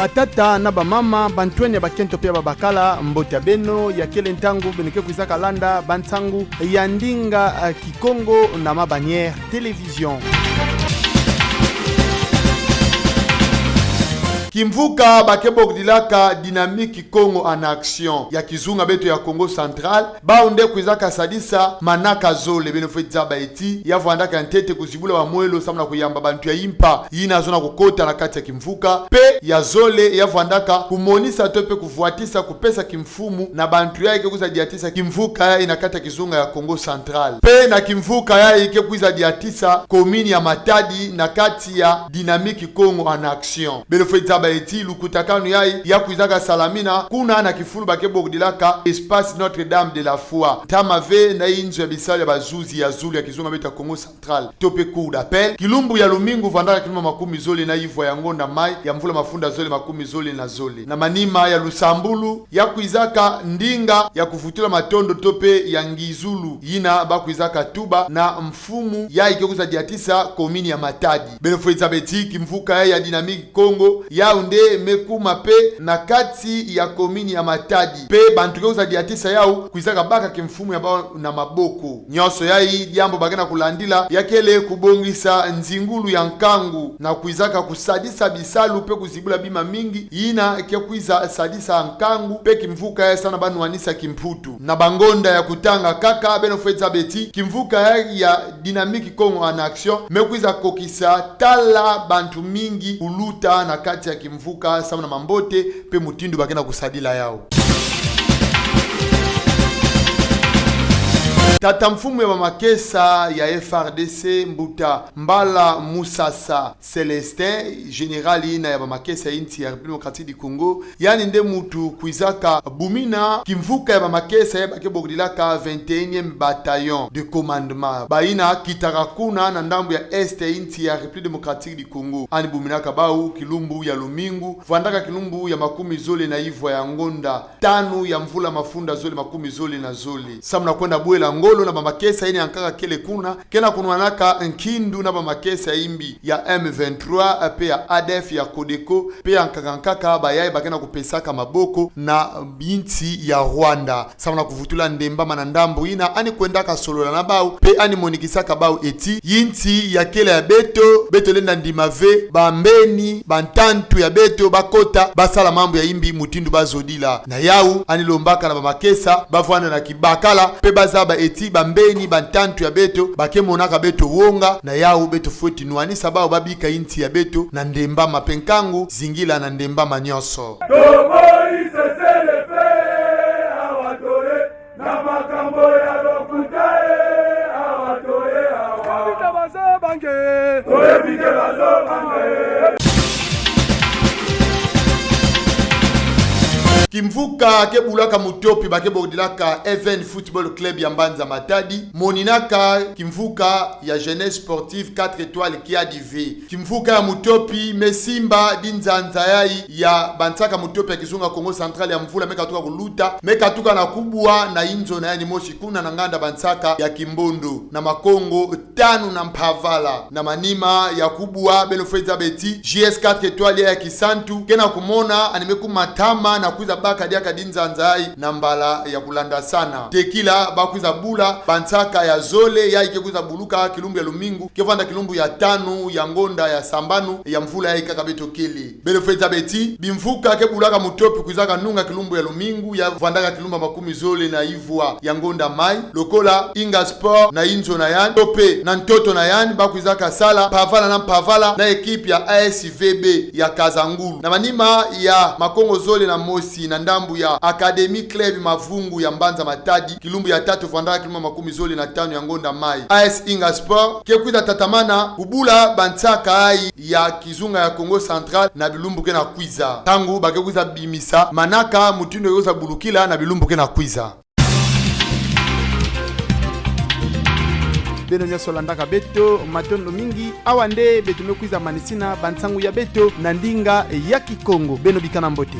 batata na bamama bantwenya bakento pia babakala mbota beno ya kele ntangu beneke kuizaka landa bantsangu ya ndinga Kikongo na mabanière télévision. Kimvuka bakebogdilaka Dynamique Congo en action ya kizunga beto ya Congo Central baunde kuizaka sadisa manaka zole benefitza baiti ya vwandaka ntete kuzibula wa mwelo samna kuyamba bantu ya impa yina zona kukota na kati ya kimvuka pe ya zole ya vwandaka kumonisa tope kufuatisa kupesa kimfumu na bantu ya ike kuza diatisa kimvuka ya inakata kizunga ya Congo Central pe na kimvuka ya ike kuza diatisa komini ya Matadi na kati ya Dynamique Congo en action benefitza baiti lukutakanu yai ya kuizaka salamina kuna na kifulu bakebogdilaka Espace Notre-Dame de la Foi tamave na inzo ya bisali ya bazuzi ya zulu ya kizunga beta Congo Central tope cour d'appel kilumbu ya lumingu vandaka kiluma makumi zole na ivwa ya ngonda mai ya mvula mafunda zole makumi zole na zole na manima ya lusambulu ya kuizaka ndinga ya kufutula matondo tope ya ngizulu yina bakuizaka tuba na mfumu ya ikekuza diatisa komini ya Matadi benefoiza beti kimvuka ya Dynamique Congo ya unde mekuma pe na kati ya komini ya Matadi pe bantukeuza diatisa yao kuizaka baka kimfumu ya bao na maboko nyoso yai jambo bagena kulandila yakele kubongisa nzingulu ya nkangu na kuizaka kusadisa bisalu pe kuzibula bima mingi yina kia kuiza sadisa nkangu pe kimvuka ya sana banu wanisa kimputu na bangonda ya kutanga kaka benofetza beti kimvuka ya Dynamique Congo en action mekuiza kokisa tala bantu mingi uluta na kati ya kimvuka sawa na mambote pe mutindu bakena kusadila yao. Tata mfumu ya makesa ya FRDC Mbuta Mbala Musasa Celestin generali ina ya makesa ya inti ya Republique du Congo yani nde mutu kuizaka bumina kimvuka ya makesa ya bakebogdilaka 21e bataillon de commandement baina kitarakuna na ndambu ya este inti ya Republique Democratique du Congo ani bumina kabau kilumbu ya lumingu vandaka kilumbu ya makumi zole na ivwa ya ngonda tanu ya mvula mafunda zole makumi zole na zole samna kwenda bwela ngolo na bamakesa ini ankaka kele kuna kena kunwanaka nkindu na bamakesa imbi ya M23 pe ya ADF ya Kodeko pe ya nkaka bayaye bakena kupesaka maboko na binti ya Rwanda samna kuvutula ndemba manandambo ina ani kwendaka solola na bau pe ani monikisaka bau eti yinti ya kele ya beto lenda ndimave bambeni bantantu ya beto bakota basala mambo ya imbi mutindu bazodila na yau ani lombaka na bamakesa bavwana na kibakala pe bazaba eti bambeni bantantu ya beto bakemonaka beto wonga na yau beto foti nuanisa bao babika inti ya beto na ndemba mapenkangu zingila na ndemba manyoso Kimvuka kebulaka mutopi bakebogdilaka Even Football Club ya Mbanza Matadi moninaka kimvuka ya Jeunesse Sportive 4 étoiles kia div kimvuka ya mutopi mesimba dinzanza yai ya bansaka mutopi ya kizunga Congo Central ya mvula mekatuka kuluta mekatuka na kubwa na inzo na yani moshi kuna na nganda bansaka ya Kimbondo na Makongo tanu na Mpavala na manima ya kubwa benofeza beti JS 4 étoiles ya Kisantu kena kumona animekumatama na kuiza baka dia kadinza nzai na mbala ya kulanda sana tekila bakuiza bula bansaka ya zole ya ikekuiza buluka kilumbu ya lumingu kevanda kilumbu ya tanu ya ngonda ya sambanu ya mvula ya ikakabeto kili belefeza beti bimvuka kebulaka mutopi kuizaka nunga kilumbu ya lumingu ya vandaka kilumba makumi zole na ivwa ya ngonda mai lokola Inga Sport na inzo na yan tope na ntoto na yan bakuizaka sala pavala na ekipe ya ASVB ya Kazangulu na manima ya Makongo zole na mosi na ndambu ya Academy Club Mavungu ya Mbanza Matadi kilumbu ya tatu vandaka kilumba makumi zole na tano ya ngonda mai AS Inga Sport kekuita tatamana kubula bansaka ai ya kizunga ya Congo Central na bilumbu kena kwiza tangu bakekuiza bimisa manaka mutindo yoza bulukila na bilumbu kena kwiza beno nyoso landaka beto matondo mingi awande beto mekwiza manisina bansangu ya beto na ndinga ya Kikongo beno bikana mbote.